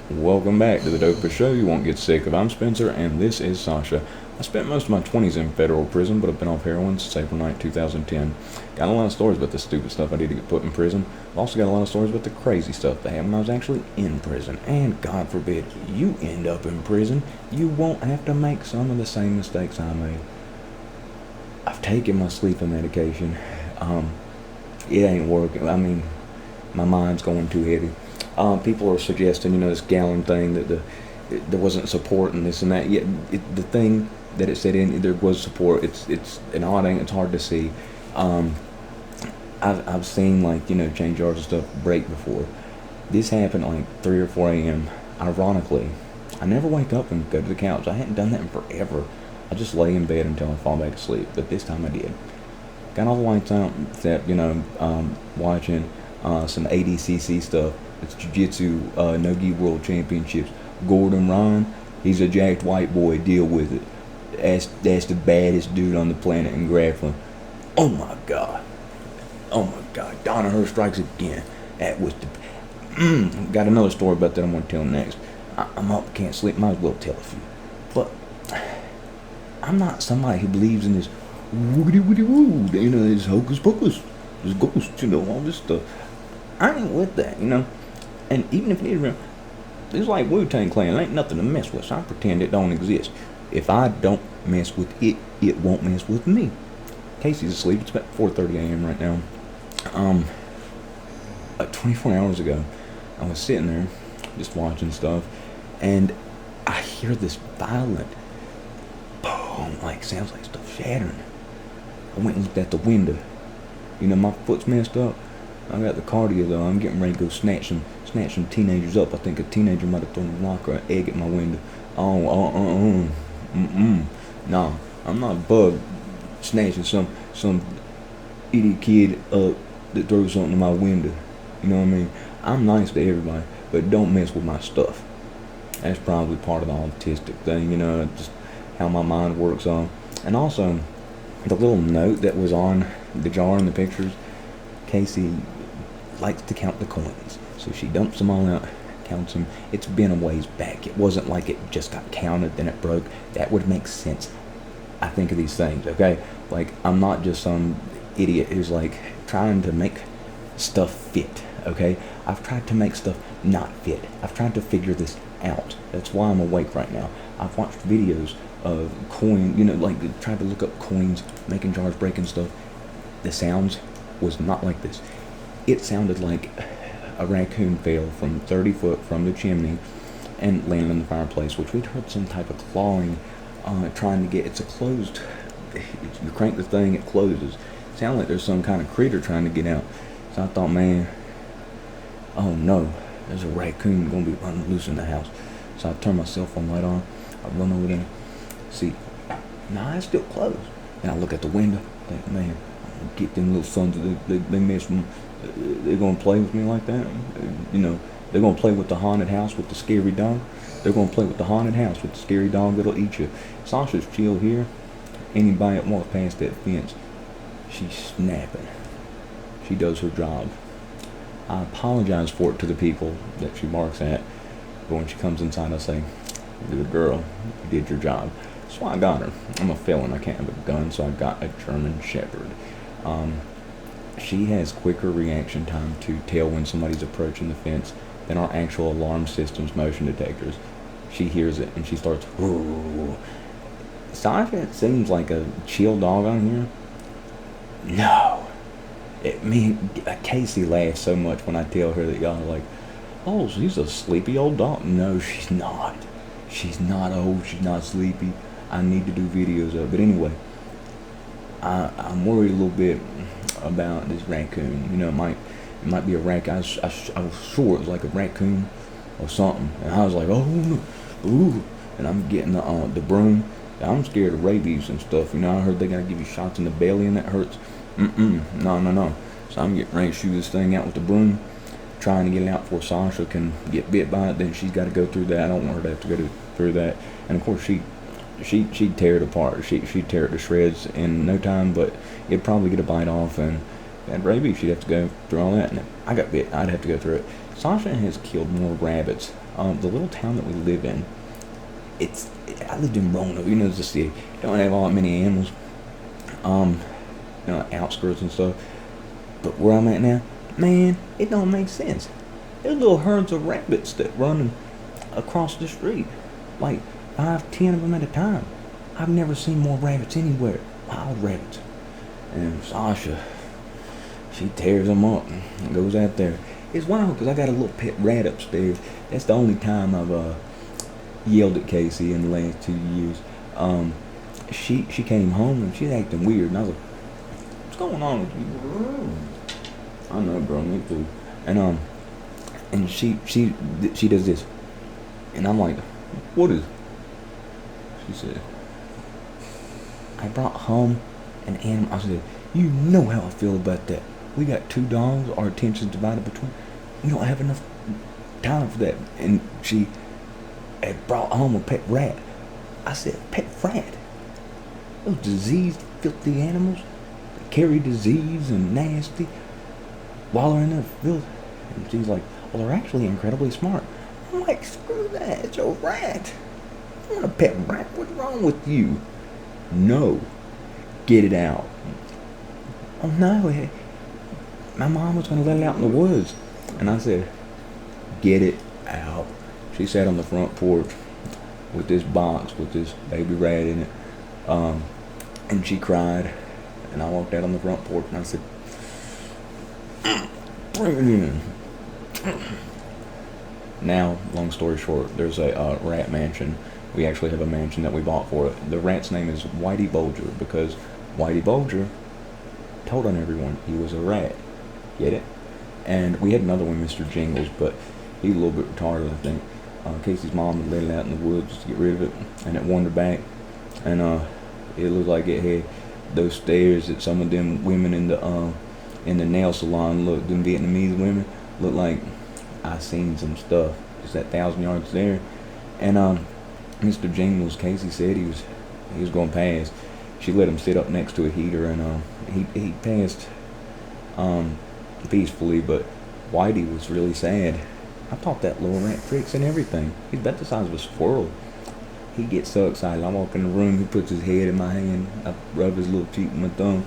Welcome back to the Dopest Show you won't get sick of. I'm Spencer, and this is Sasha. I spent most of my 20s in federal prison, but I've been off heroin since April 9, 2010. Got a lot of stories about the stupid stuff I did to get put in prison. I've also got a lot of stories about the crazy stuff that happened when I was actually in prison. And God forbid you end up in prison, you won't have to make some of the same mistakes I made. I've taken my sleeping medication. It ain't working. I mean, my mind's going too heavy. People are suggesting, this gallon thing that there wasn't support and this and that. Yet the thing that it said in there was support. It's an odd thing. It's hard to see. I've seen chain jars and stuff break before. This happened at 3 or 4 a.m. Ironically, I never wake up and go to the couch. I hadn't done that in forever. I just lay in bed until I fall back asleep. But this time I did. Got all the lights out, except watching some ADCC stuff. It's Jiu-Jitsu No-Gi World Championships. Gordon Ryan, he's a jacked white boy. Deal with it. That's the baddest dude on the planet in grappling. Oh my God. Danaher strikes again. That was the... Got another story about that I'm going to tell next. I'm up, can't sleep. Might as well tell a few. But I'm not somebody who believes in this woogity woogity woo. This hocus pocus. This ghost, all this stuff. I ain't with that, And even if it is real, it's like Wu-Tang Clan. It ain't nothing to mess with, so I pretend it don't exist. If I don't mess with it, it won't mess with me. Casey's asleep. It's about 4:30 a.m. right now. 24 hours ago, I was sitting there just watching stuff, and I hear this violent boom, sounds like stuff shattering. I went and looked at the window. My foot's messed up. I got the cardio though. I'm getting ready to go snatch some teenagers up. I think a teenager might have thrown a rock or an egg at my window. Nah, I'm not bug snatching some idiot kid up that throws something in my window. You know what I mean? I'm nice to everybody, but don't mess with my stuff. That's probably part of the autistic thing, just how my mind works on. And also, the little note that was on the jar in the pictures, Casey likes to count the coins. So she dumps them all out, counts them. It's been a ways back. It wasn't like it just got counted, then it broke. That would make sense. I think of these things, okay? I'm not just some idiot who's trying to make stuff fit, okay? I've tried to make stuff not fit. I've tried to figure this out. That's why I'm awake right now. I've watched videos of coin, tried to look up coins, making jars, breaking stuff. The sounds was not like this. It sounded like a raccoon fell from 30 foot from the chimney and landed in the fireplace, which we'd heard some type of clawing, trying to get, it's a closed, you crank the thing, it closes. It sounded like there's some kind of critter trying to get out. So I thought, man, oh no, there's a raccoon going to be running loose in the house. So I turned my cell phone light on, I run over there, see, nah, it's still closed. And I look at the window, think, man, I'm gonna get them little sons of they mess me. They're gonna play with me like that. They're gonna play with the haunted house with the scary dog. They're gonna play with the haunted house with the scary dog that'll eat you. Sasha's chill here. Anybody that walks past that fence, she's snapping. She does her job. I apologize for it to the people that she barks at, but when she comes inside, I say, "Good girl, you did your job." That's why I got her. I'm a felon. I can't have a gun, so I got a German Shepherd. She has quicker reaction time to tell when somebody's approaching the fence than our actual alarm system's motion detectors. She hears it and she starts, "Ooh." Sasha seems like a chill dog on here. No. Casey laughs so much when I tell her that y'all are like, "Oh, she's a sleepy old dog." No, she's not. She's not old. She's not sleepy. I need to do videos of it. But anyway, I'm worried a little bit about this raccoon. It might be a raccoon. I was sure it was like a raccoon or something. And I was like, oh, no. Ooh. And I'm getting the broom. I'm scared of rabies and stuff. I heard they gotta give you shots in the belly and that hurts. No. So I'm getting ready to shoot this thing out with the broom, trying to get it out before Sasha can get bit by it. Then she's got to go through that. I don't want her to have to go through that. And of course she'd tear it apart. She'd tear it to shreds in no time, but it'd probably get a bite off, and rabies, she'd have to go through all that. And if I got bit, I'd have to go through it. Sasha has killed more rabbits. The little town that we live in, I lived in Roanoke, it's the city. Don't have all that many animals. Outskirts and stuff. But where I'm at now, man, it don't make sense. There's little herds of rabbits that run across the street, like 5, 10 of them at a time. I've never seen more rabbits anywhere. Wild rabbits. And Sasha, she tears them up and goes out there. It's wild because I got a little pet rat upstairs. That's the only time I've yelled at Casey in the last 2 years. She came home and she's acting weird, and I was like, "What's going on with you?" I know, bro, me too. And she does this, and I'm like, "What is?" She said, "I brought home an animal." I said, "You know how I feel about that. We got 2 dogs. Our attention's divided between. We don't have enough time for that." And she had brought home a pet rat. I said, "Pet rat? Those diseased, filthy animals that carry disease and nasty while they're in the filth." And she's like, "Well, they're actually incredibly smart." I'm like, "Screw that. It's a rat. I want a pet rat. What's wrong with you?" "No. Get it out." "Oh, no. My mom was going to let it out in the woods." And I said, "Get it out." She sat on the front porch with this box with this baby rat in it. And she cried. And I walked out on the front porch and I said, "Bring it in." Now, long story short, there's a rat mansion. We actually have a mansion that we bought for it. The rat's name is Whitey Bulger because Whitey Bulger told on everyone he was a rat. Get it? And we had another one, Mr. Jingles, but he's a little bit retarded, I think. Casey's mom had let it out in the woods to get rid of it, and it wandered back. And it looked like it had those stares that some of them women in the nail salon look. Them Vietnamese women look like I seen some stuff. Just that 1,000 yards there. And Mr. Jingles, Casey said he was going past. She let him sit up next to a heater, and he passed peacefully. But Whitey was really sad. I taught that little rat tricks and everything. He's about the size of a squirrel. He gets so excited. I walk in the room, he puts his head in my hand. I rub his little cheek with my thumb.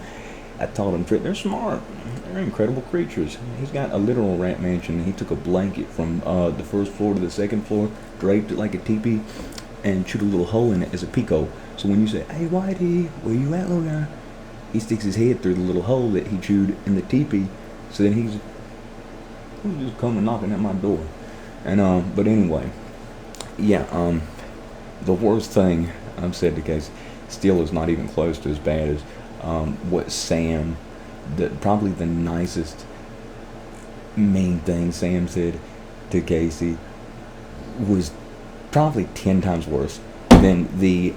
I taught him tricks. They're smart. They're incredible creatures. He's got a literal rat mansion. He took a blanket from the first floor to the second floor, draped it like a teepee, and chewed a little hole in it as a peephole. So when you say, "Hey, Whitey, where you at, little guy?" he sticks his head through the little hole that he chewed in the teepee. So then he's just coming knocking at my door. And but anyway, yeah, the worst thing I've said to Casey still is not even close to as bad as what Sam, probably the nicest mean thing Sam said to Casey was probably 10 times worse than the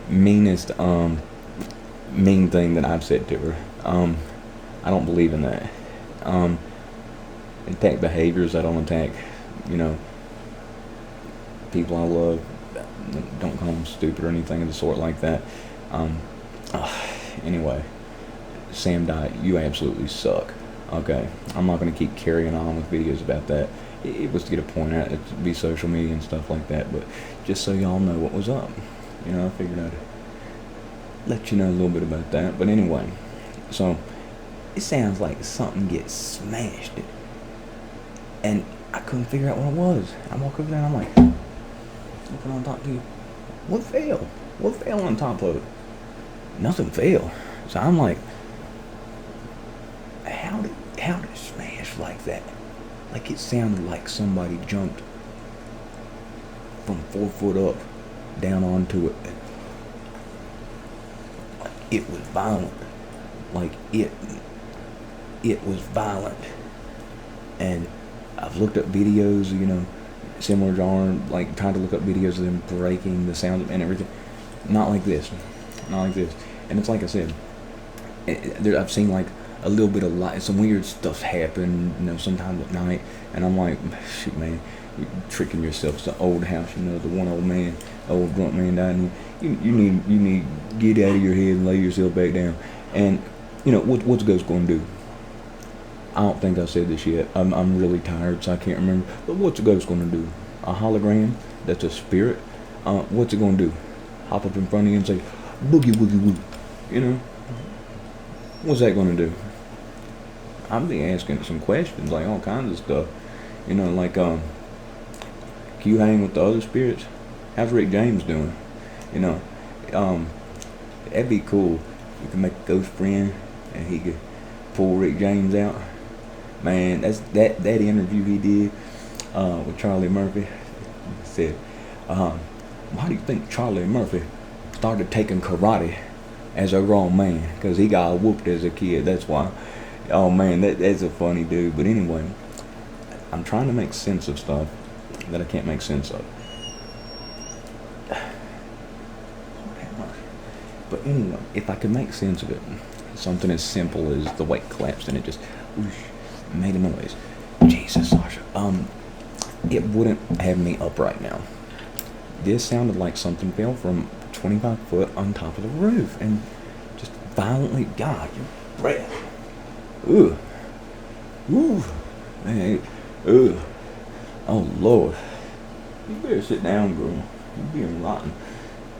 meanest mean thing that I've said to her. I don't believe in that. Attack behaviors. I don't attack, people I love. Don't call them stupid or anything of the sort like that. Anyway, Sam Dye, you absolutely suck. Okay, I'm not going to keep carrying on with videos about that. It was to get a point out, it to be social media and stuff like that, but just so y'all know what was up. I figured I'd let you know a little bit about that. But anyway, so it sounds like something gets smashed. And I couldn't figure out what it was. I walk over there and I'm like, looking on top of you. What fell? What fell on top of it? Nothing fell. So I'm like, how did it smash like that? Like it sounded like somebody jumped from 4 foot up down onto it. It was violent. Like it was violent. And I've looked up videos, similar genre, like tried to look up videos of them breaking the sound and everything. Not like this. And it's like I said, I've seen like a little bit of light, some weird stuff happen, sometimes at night, and I'm like, shit, man, you're tricking yourself. It's an old house, the one old drunk man died, and you need to get out of your head and lay yourself back down. And what's a ghost going to do? I don't think I said this yet. I'm really tired, so I can't remember. But what's a ghost going to do? A hologram that's a spirit? What's it going to do? Hop up in front of you and say, boogie woogie woo. You know? What's that going to do? I'll be asking some questions, like all kinds of stuff. You know, like, can you hang with the other spirits? How's Rick James doing? You know, that'd be cool. You can make a ghost friend and he could pull Rick James out. Man, that interview he did with Charlie Murphy. Said, why do you think Charlie Murphy started taking karate as a grown man? Because he got whooped as a kid. That's why. Oh man, that's a funny dude. But anyway, I'm trying to make sense of stuff that I can't make sense of. But anyway, if I could make sense of it, something as simple as the weight collapsed and it just whoosh, made a noise. Jesus, Sasha. It wouldn't have me up right now. This sounded like something fell from 25 foot on top of the roof and just violently, God, your breath. Ugh. Ooh. Man. Ugh. Oh, Lord. You better sit down, girl. You're being rotten.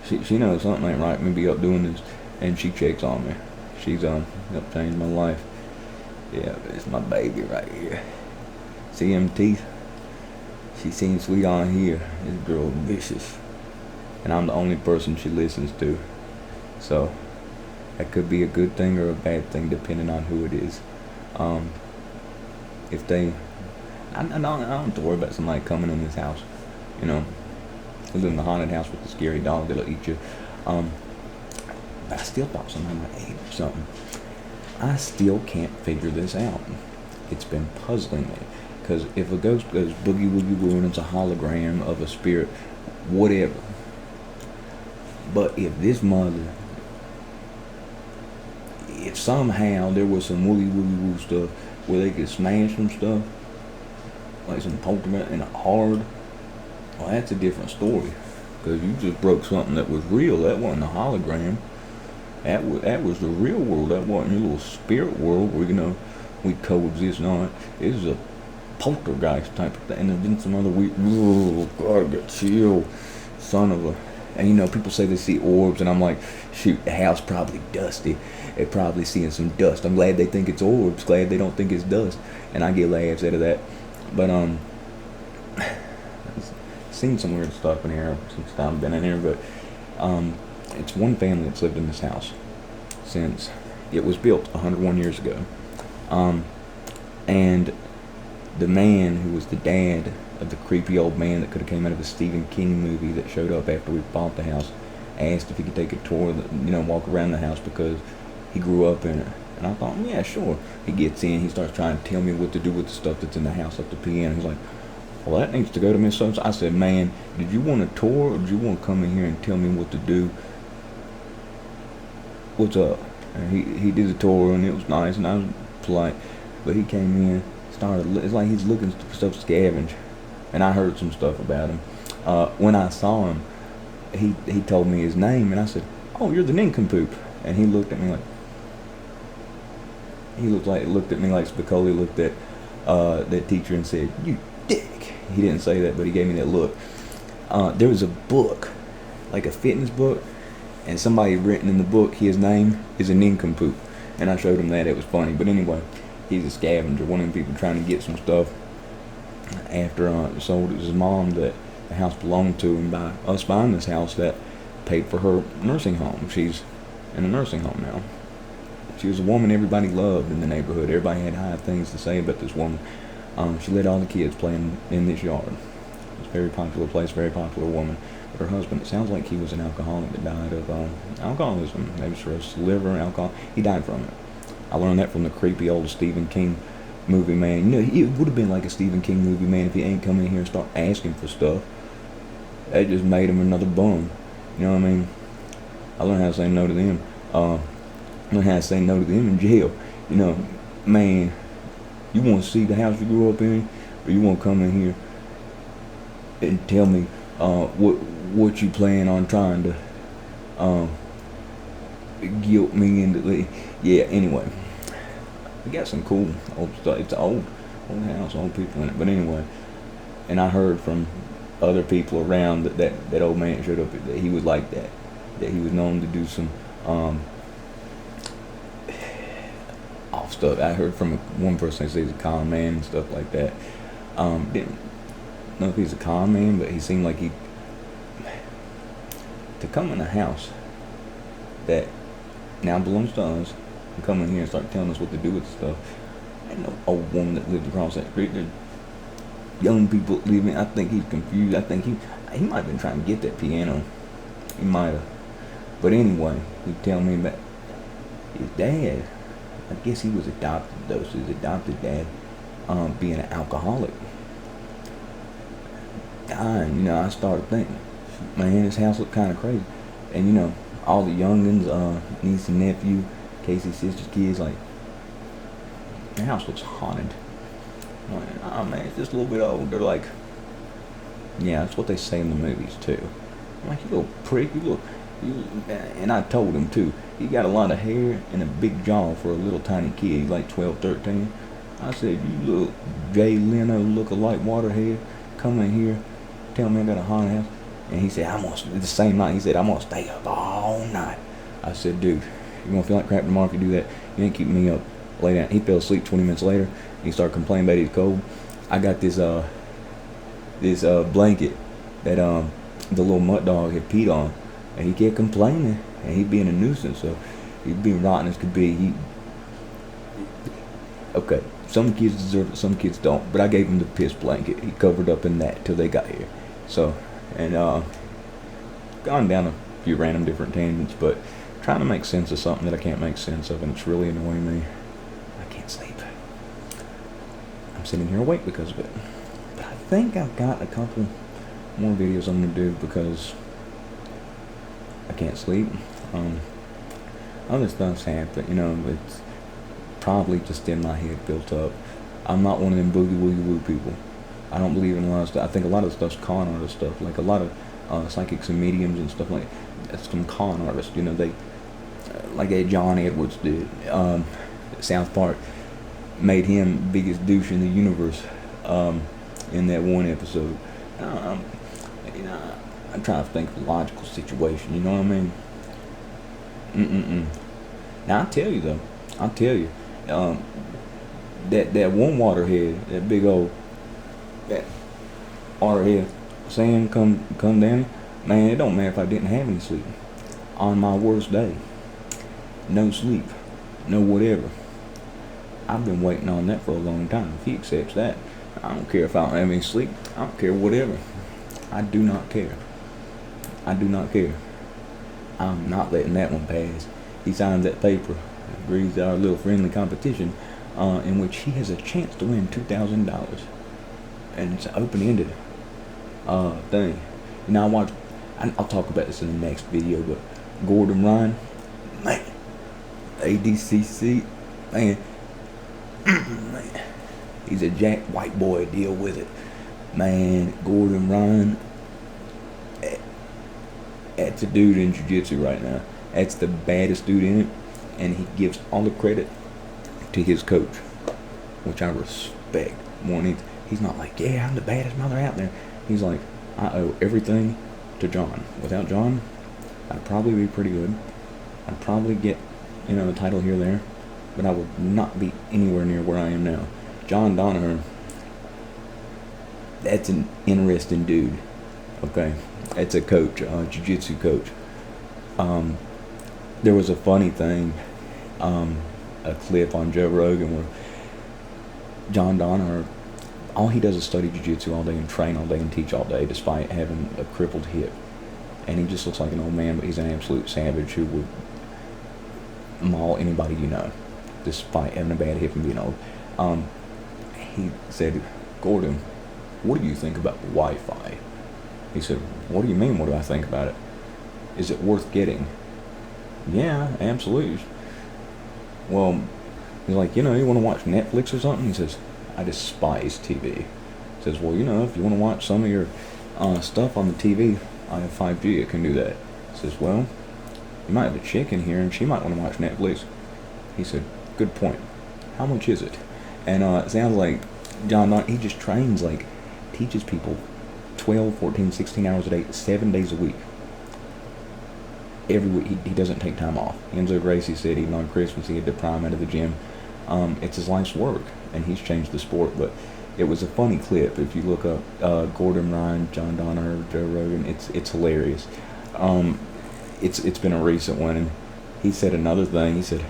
She knows something ain't right, me be up doing this, and she checks on me. She's helped change my life. Yeah, it's my baby right here. See them teeth? She seems sweet on here. This girl vicious. And I'm the only person she listens to. So, that could be a good thing or a bad thing depending on who it is. If they... I don't have to worry about somebody coming in this house. You know, who's in the haunted house with the scary dog that'll eat you. But I still thought somebody might ate or something. I still can't figure this out. It's been puzzling me. Because if a ghost goes boogie woogie woo and it's a hologram of a spirit, whatever. But if this mother, if somehow there was some woogie woogie woo stuff where they could smash some stuff, like some poltergeist and hard, well, that's a different story. Because you just broke something that was real. That wasn't a hologram. That was the real world. That wasn't your little spirit world where, you know, we coexist and all that. It was a poltergeist type of thing. And there's been some other weird, oh God, I got chill. Son of a... And you know, people say they see orbs, and I'm like, shoot, the house probably dusty. They're probably seeing some dust. I'm glad they think it's orbs. Glad they don't think it's dust. And I get laughs out of that. But, I've seen some weird stuff in here since I've been in here, but, it's one family that's lived in this house since it was built 101 years ago. And the man who was the dad of the creepy old man that could have came out of a Stephen King movie that showed up after we bought the house asked if he could take a tour, you know, walk around the house because he grew up in it. And I thought, yeah, sure. He gets in, he starts trying to tell me what to do with the stuff that's in the house, like the piano. He's like, well, that needs to go to Miss So. I said, man, did you want a tour or did you want to come in here and tell me what to do? What's up? And he did the tour and it was nice and I was polite. But he came in, started, it's like he's looking for stuff to scavenge. And I heard some stuff about him. When I saw him, he told me his name and I said, oh, you're the nincompoop. And he looked at me like, looked at me like Spicoli looked at that teacher and said, you dick. He didn't say that, but he gave me that look. There was a book, like a fitness book, and somebody had written in the book, his name is a nincompoop. And I showed him that, it was funny. But anyway, he's a scavenger, one of them people trying to get some stuff after sold it to his mom that the house belonged to, and by us buying this house that paid for her nursing home. She's in a nursing home now. She was a woman everybody loved in the neighborhood. Everybody had high things to say about this woman. She let all the kids play in this yard. It's a very popular place, very popular woman. But her husband, it sounds like he was an alcoholic that died of alcoholism. Maybe cirrhosis liver, alcohol. He died from it. I learned that from the creepy old Stephen King movie, man. You know, it would have been like a Stephen King movie, man, if he ain't come in here and start asking for stuff. That just made him another bum. You know what I mean? I learned how to say no to them. I learned how to say no to them in jail. You know, man, you want to see the house you grew up in, or you want to come in here and tell me what you plan on trying to guilt me into? Yeah, anyway. We got some cool old stuff. It's an old house, old people in it. But anyway, and I heard from other people around that old man showed up that he was like that. That he was known to do some off stuff. I heard from one person say he's a con man and stuff like that. Didn't know if he's a con man, but he seemed like he to come in a house that now belongs to us and come in here and start telling us what to do with stuff. Ain't no old woman that lived across that street. There's young people living. I think he's confused. I think he might have been trying to get that piano. He might have. But anyway, he tell me that his dad, I guess he was adopted though, so his adopted dad being an alcoholic. And I started thinking, man, this house looked kind of crazy. And all the youngins, niece and nephew, Casey's sister's kids, like, the house looks haunted. I'm like, oh man, it's just a little bit old. They're like, yeah, that's what they say in the movies too. I'm like, you little prick, and I told him too, he got a lot of hair and a big jaw for a little tiny kid. He's like 12, 13. I said, you little Jay Leno look-alike waterhead, come in here, tell me I got a haunted house. And he said, the same night, he said, I'm going to stay up all night. I said, dude, you're going to feel like crap tomorrow if you do that. You ain't keeping me up. Lay down. He fell asleep 20 minutes later. He started complaining about he's cold. I got this blanket that the little mutt dog had peed on. And he kept complaining. And he being a nuisance. So he'd be rotten as could be. Okay, some kids deserve it, some kids don't. But I gave him the piss blanket. He covered up in that till they got here. So, and gone down a few random different tangents, but trying to make sense of something that I can't make sense of, and it's really annoying me. I can't sleep. I'm sitting here awake because of it. But I think I've got a couple more videos I'm going to do because I can't sleep. Other stuff's happened, it's probably just in my head built up. I'm not one of them boogie woogie woo people. I don't believe in a lot of stuff. I think a lot of stuff's con artist stuff. Like a lot of psychics and mediums and stuff like that's some con artists. They like that John Edwards did. South Park made him biggest douche in the universe in that one episode. I'm trying to think of a logical situation. You know what I mean? Now I'll tell you that one waterhead, that big old that waterhead saying come down, man, it don't matter if I didn't have any sleep. On my worst day, no sleep, no whatever. I've been waiting on that for a long time. If he accepts that, I don't care if I don't have any sleep. I don't care whatever. I do not care. I'm not letting that one pass. He signs that paper, agrees to our little friendly competition, in which he has a chance to win $2,000. And it's an open-ended thing. I'll talk about this in the next video, but Gordon Ryan, man, ADCC, man, he's a jack white boy, deal with it. Man, Gordon Ryan, that's a dude in jiu-jitsu right now. That's the baddest dude in it, and he gives all the credit to his coach, which I respect more than he's not like, yeah, I'm the baddest mother out there. He's like, I owe everything to John. Without John, I'd probably be pretty good. I'd probably get, a title here or there, but I would not be anywhere near where I am now. John Danaher, that's an interesting dude. Okay, that's a coach, jiu-jitsu coach. There was a funny thing, a clip on Joe Rogan where John Danaher, all he does is study jiu-jitsu all day and train all day and teach all day despite having a crippled hip. And he just looks like an old man, but he's an absolute savage who would maul anybody despite having a bad hip and being old. He said, Gordon, what do you think about Wi-Fi? He said, what do you mean, what do I think about it? Is it worth getting? Yeah, absolutely. Well, he's like, you want to watch Netflix or something? He says, I despise TV. He says, well, if you want to watch some of your stuff on the TV, I have 5G, it can do that. He says, well, you might have a chick in here and she might want to watch Netflix. He said, good point. How much is it? And it sounds like he just trains, like, teaches people 12, 14, 16 hours a day, 7 days a week. Every week, he doesn't take time off. Enzo Gracie said even on Christmas he had to prime out of the gym. It's his life's work, and he's changed the sport. But it was a funny clip. If you look up Gordon Ryan, John Danaher, Joe Rogan, it's hilarious. It's been a recent one, and he said another thing. He said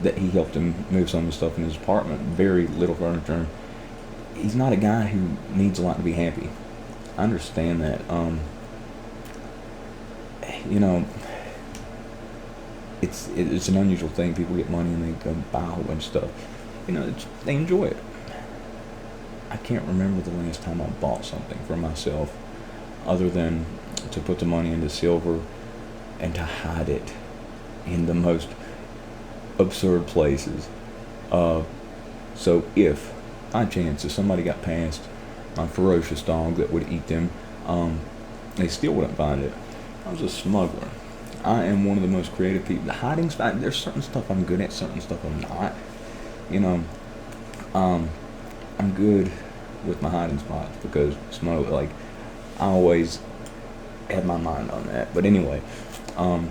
that he helped him move some of the stuff in his apartment, very little furniture. He's not a guy who needs a lot to be happy. I understand that. You know, it's an unusual thing. People get money and they go buy a whole bunch of stuff. You know, they enjoy it. I can't remember the last time I bought something for myself other than to put the money into silver and to hide it in the most absurd places. So if by chance if somebody got past my ferocious dog that would eat them, they still wouldn't find it. I was a smuggler. I am one of the most creative people. The hiding spot, there's certain stuff I'm good at, certain stuff I'm not. You know, I'm good with my hiding spots because I always have my mind on that. But anyway, John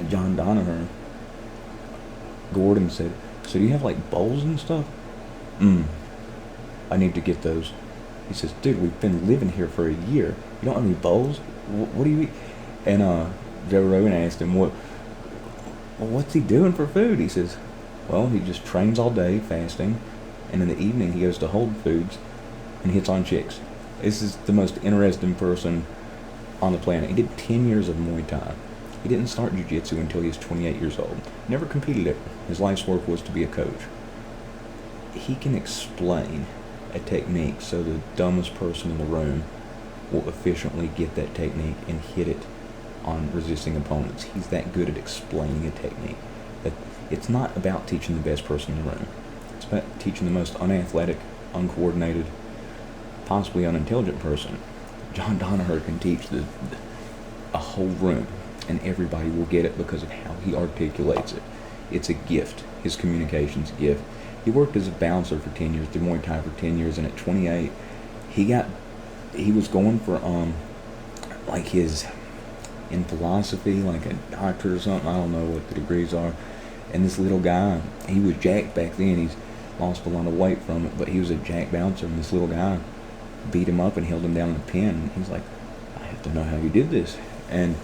Danaher, Gordon said, so do you have like bowls and stuff? I need to get those. He says, dude, we've been living here for a year. You don't have any bowls? What do you eat? And Joe Rogan asked him, what's he doing for food? He says, well, he just trains all day fasting, and in the evening he goes to Whole Foods and hits on chicks. This is the most interesting person on the planet. He did 10 years of Muay Thai. He didn't start jiu-jitsu until he was 28 years old. Never competed it. His life's work was to be a coach. He can explain a technique so the dumbest person in the room will efficiently get that technique and hit it on resisting opponents. He's that good at explaining a technique. That it's not about teaching the best person in the room. It's about teaching the most unathletic, uncoordinated, possibly unintelligent person. John Danaher can teach a whole room, and everybody will get it because of how he articulates it. It's a gift. His communication's a gift. He worked as a bouncer for 10 years, did Muay Thai for 10 years, and at 28, he was going for his in philosophy, like a doctor or something. I don't know what the degrees are. And this little guy, he was jacked back then. He's lost a lot of weight from it, but he was a jack bouncer, and this little guy beat him up and held him down in a pen. And he's like, I have to know how you did this. And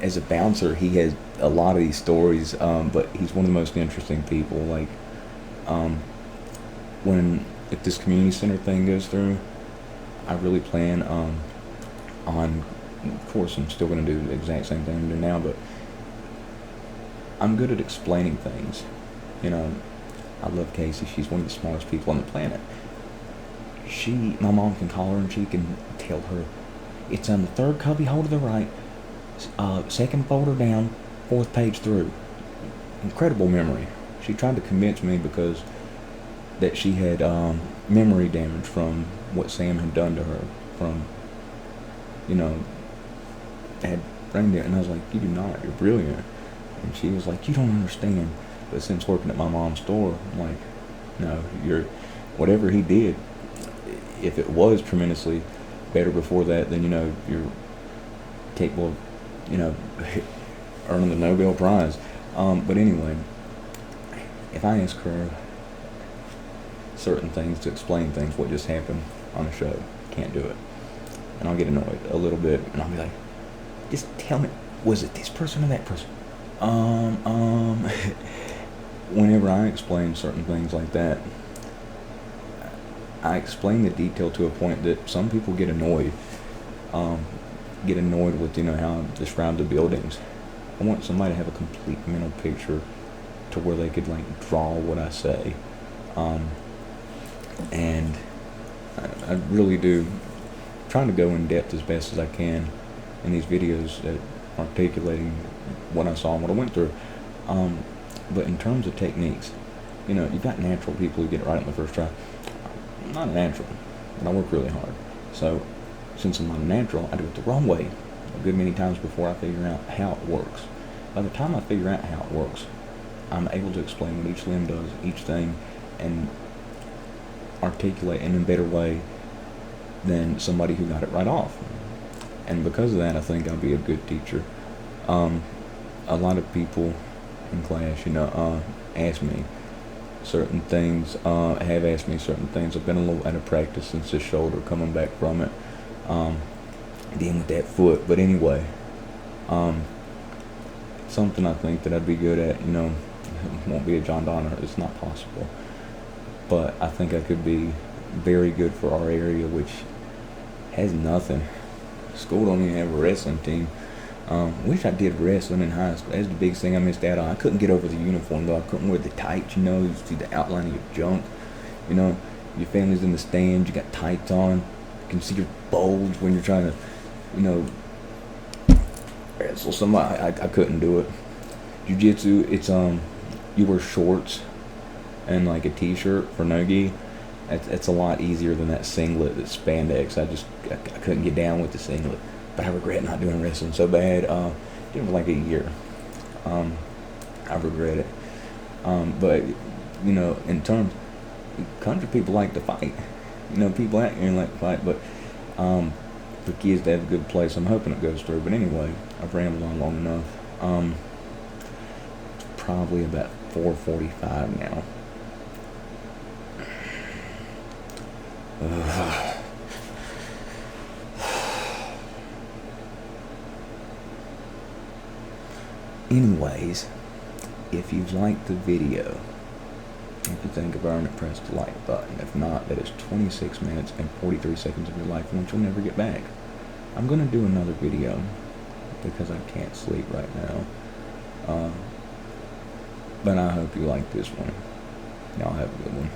as a bouncer, he has a lot of these stories, but he's one of the most interesting people. Like, if this community center thing goes through, I really plan on, of course, I'm still going to do the exact same thing I'm doing now, but I'm good at explaining things. You know, I love Casey. She's one of the smartest people on the planet. My mom can call her and she can tell her, it's on the third cubby hole to the right, second folder down, fourth page through. Incredible memory. She tried to convince me because that she had memory damage from what Sam had done to her, from, had brain damage. And I was like, you do not, you're brilliant. And she was like, you don't understand. But since working at my mom's store, I'm like, no, whatever he did, if it was tremendously better before that, then, you're capable of, earning the Nobel Prize. But anyway, if I ask her certain things to explain things, what just happened on a show, can't do it. And I'll get annoyed a little bit, and I'll be like, just tell me, was it this person or that person? Whenever I explain certain things like that, I explain the detail to a point that some people get annoyed. With, how I describe the buildings. I want somebody to have a complete mental picture to where they could, draw what I say. And I really do try to go in depth as best as I can in these videos at articulating what I saw and what I went through. But in terms of techniques, you've got natural people who get it right on the first try. I'm not a natural, but I work really hard. So, since I'm not a natural, I do it the wrong way a good many times before I figure out how it works. By the time I figure out how it works, I'm able to explain what each limb does, each thing, and articulate in a better way than somebody who got it right off. And because of that, I think I'll be a good teacher. A lot of people in class, ask me certain things, have asked me certain things. I've been a little out of practice since this shoulder, coming back from it, dealing with that foot. But anyway, something I think that I'd be good at, won't be a John Donner, it's not possible. But I think I could be very good for our area, which has nothing. School don't even have a wrestling team. Wish I did wrestling in high school. That's the biggest thing I missed out on. I couldn't get over the uniform though. I couldn't wear the tights, you see the outline of your junk. Your family's in the stands, you got tights on. You can see your bulge when you're trying to, wrestle somebody. I couldn't do it. Jiu-jitsu, it's, you wear shorts and like a t-shirt for no-gi. It's a lot easier than that singlet that's spandex. I couldn't get down with the singlet. But I regret not doing wrestling so bad. Did it for like a year. I regret it. But in terms, country people like to fight. People out here like to fight. But for kids to have a good place, I'm hoping it goes through. But anyway, I've rambled on long enough. It's probably about 4:45 now. Anyways, if you've liked the video, if you think I've earned it, press the like button. If not, that is 26 minutes and 43 seconds of your life, which you'll never get back. I'm going to do another video because I can't sleep right now. But I hope you like this one. Y'all have a good one.